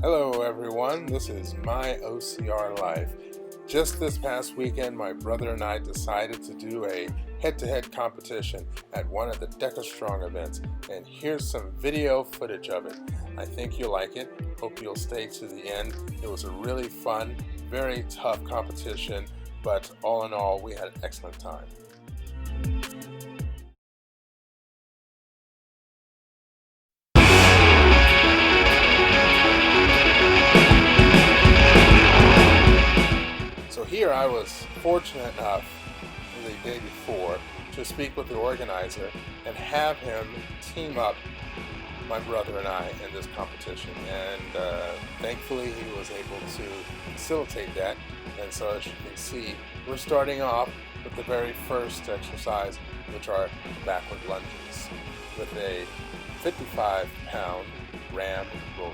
Hello everyone, this is my OCR life. Just this past weekend, my brother and I decided to do a head-to-head competition at one of the DekaStrong events, and here's some video footage of it. I think you'll like it. Hope you'll stay to the end. It was a really fun, very tough competition, but all in all, we had an excellent time. So here I was fortunate enough the day before to speak with the organizer and have him team up my brother and I in this competition, and thankfully he was able to facilitate that. And so as you can see, we're starting off with the very first exercise, which are backward lunges with a 55-pound ram roller.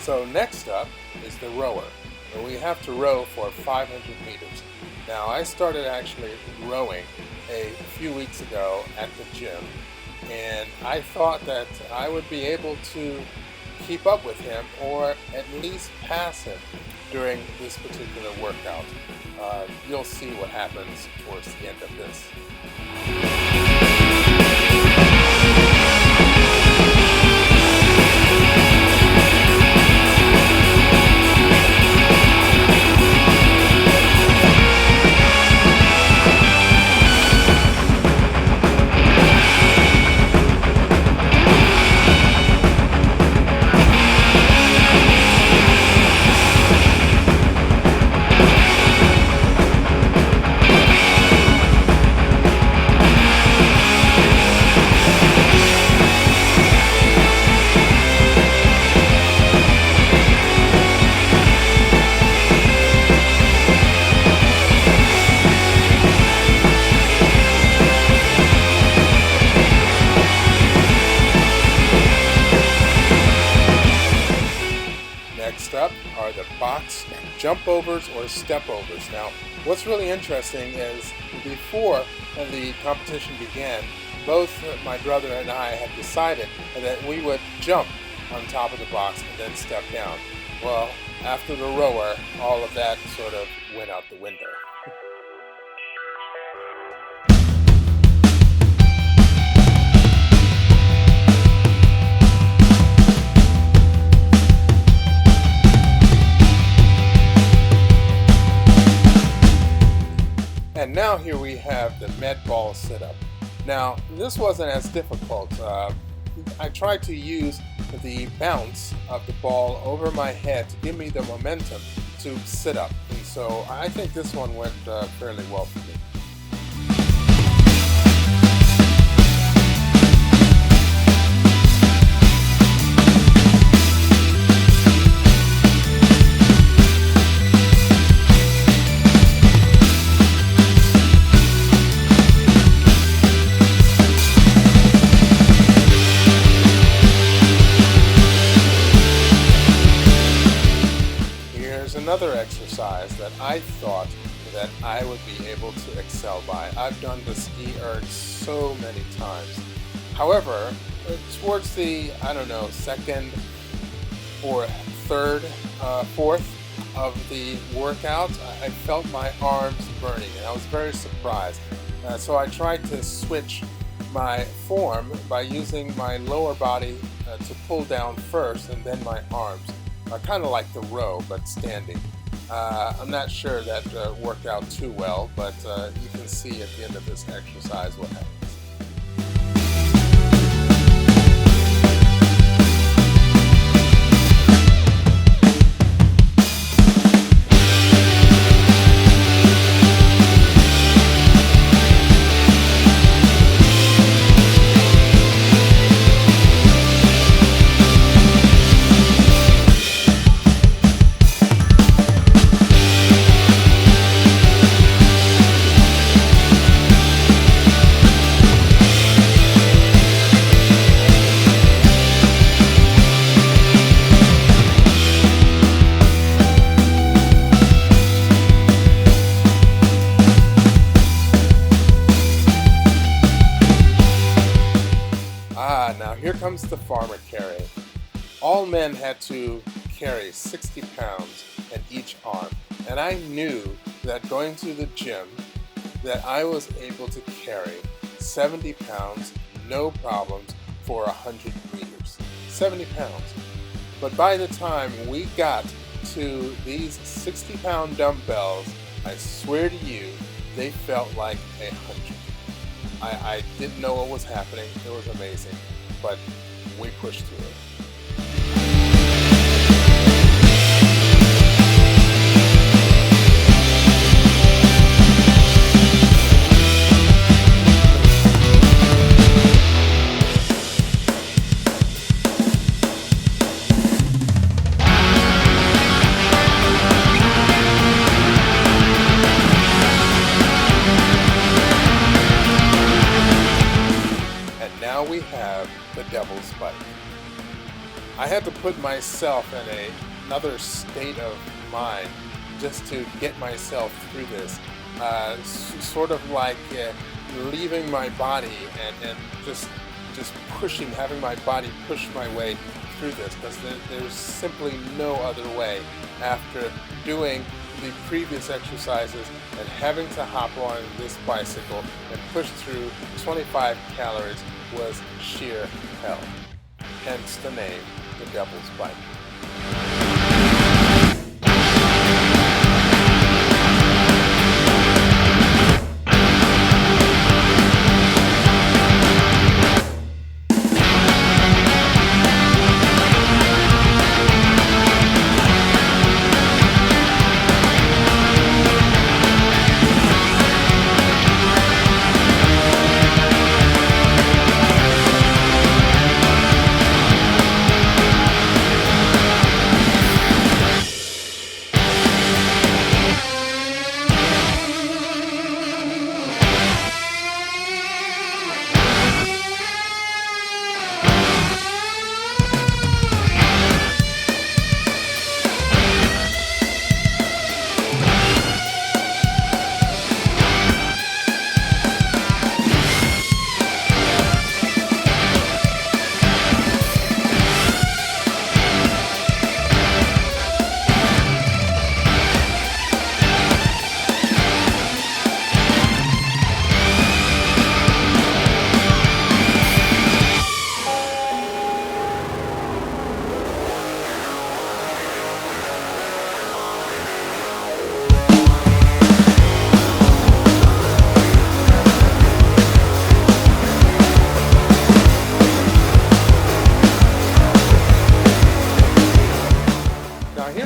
So next up is the rower, where we have to row for 500 meters. Now I started actually rowing a few weeks ago at the gym, and I thought that I would be able to keep up with him or at least pass him during this particular workout. You'll see what happens towards the end of this. Next up are the box jump overs or step overs. Now, what's really interesting is before the competition began, both my brother and I had decided that we would jump on top of the box and then step down. Well, after the rower, all of that sort of went out the window. And now here we have the med ball sit-up. Now this wasn't as difficult. I tried to use the bounce of the ball over my head to give me the momentum to sit up, and so I think this one went fairly well for me. Another exercise that I thought that I would be able to excel by. I've done the ski erg so many times. However, towards the, second or third, fourth of the workout, I felt my arms burning, and I was very surprised. So I tried to switch my form by using my lower body to pull down first and then my arms. kind of like the row, but standing. I'm not sure that worked out too well, but you can see at the end of this exercise what happens. Now here comes the farmer carry. All men had to carry 60 pounds in each arm, and I knew that going to the gym that I was able to carry 70 pounds, no problems, for 100 meters. 70 pounds. But by the time we got to these 60-pound dumbbells, I swear to you, they felt like 100. I didn't know what was happening. It was amazing. But we pushed through it. Now we have the devil's bite. I had to put myself in another state of mind just to get myself through this. Sort of like leaving my body and just pushing, having my body push my way through this, because there's simply no other way. After doing the previous exercises and having to hop on this bicycle and push through 25 calories was sheer hell. Hence the name, the Devil's Bite.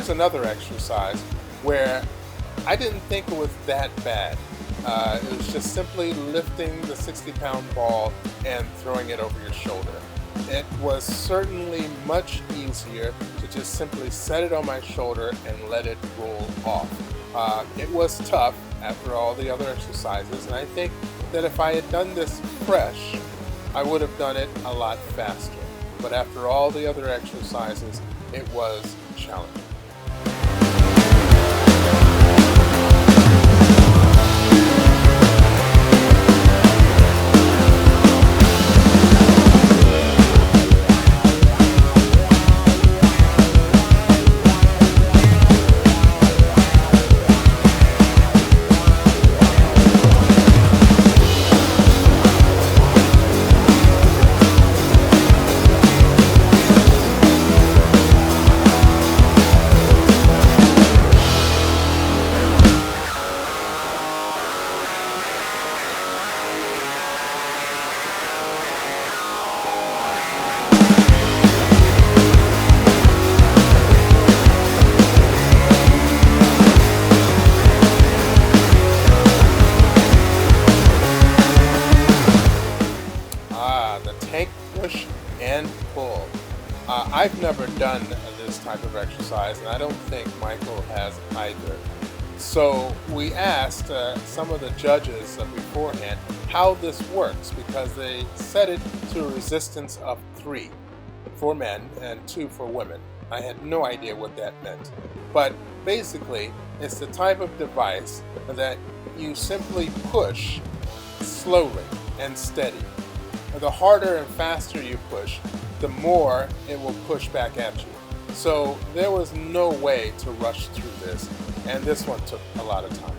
Another exercise where I didn't think it was that bad. It was just simply lifting the 60-pound ball and throwing it over your shoulder. It was certainly much easier to just simply set it on my shoulder and let it roll off. It was tough after all the other exercises, and I think that if I had done this fresh, I would have done it a lot faster. But after all the other exercises, it was challenging. I've never done this type of exercise, and I don't think Michael has either. So we asked some of the judges beforehand how this works, because they set it to a resistance of 3 for men and 2 for women. I had no idea what that meant. But basically, it's the type of device that you simply push slowly and steady. The harder and faster you push, the more it will push back at you. So there was no way to rush through this, and this one took a lot of time.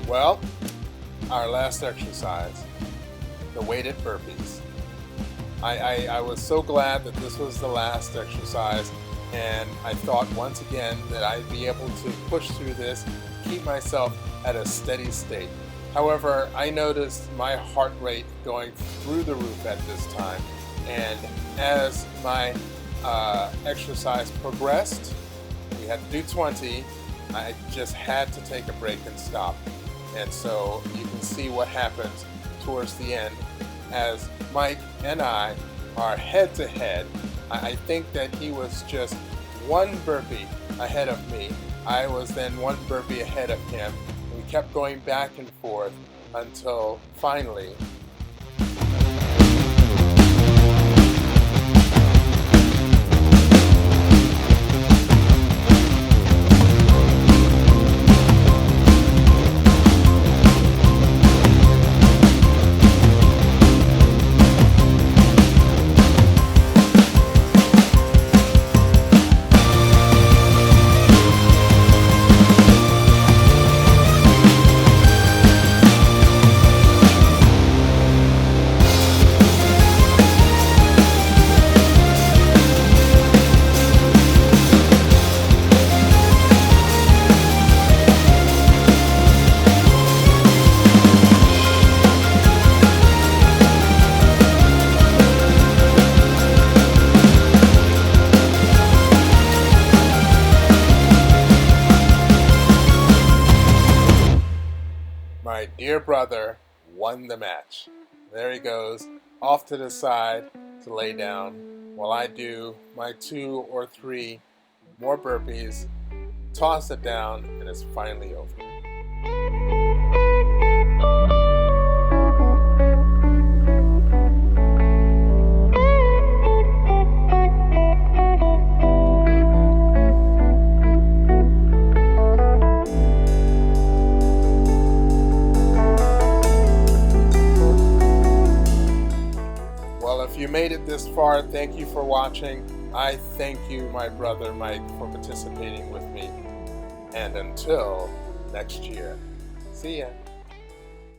Well, our last exercise, the weighted burpees. I was so glad that this was the last exercise, and I thought once again that I'd be able to push through this, keep myself at a steady state. However, I noticed my heart rate going through the roof at this time, and as my exercise progressed, we had to do 20, I just had to take a break and stop. And so you can see what happens towards the end as Mike and I are head to head. I think that he was just 1 burpee ahead of me. I was then 1 burpee ahead of him. We kept going back and forth until finally my dear brother won the match. There he goes, off to the side to lay down while I do my 2 or 3 more burpees, toss it down, and it's finally over. If you made it this far, thank you for watching. I thank you, my brother Mike, for participating with me. And until next year, see ya.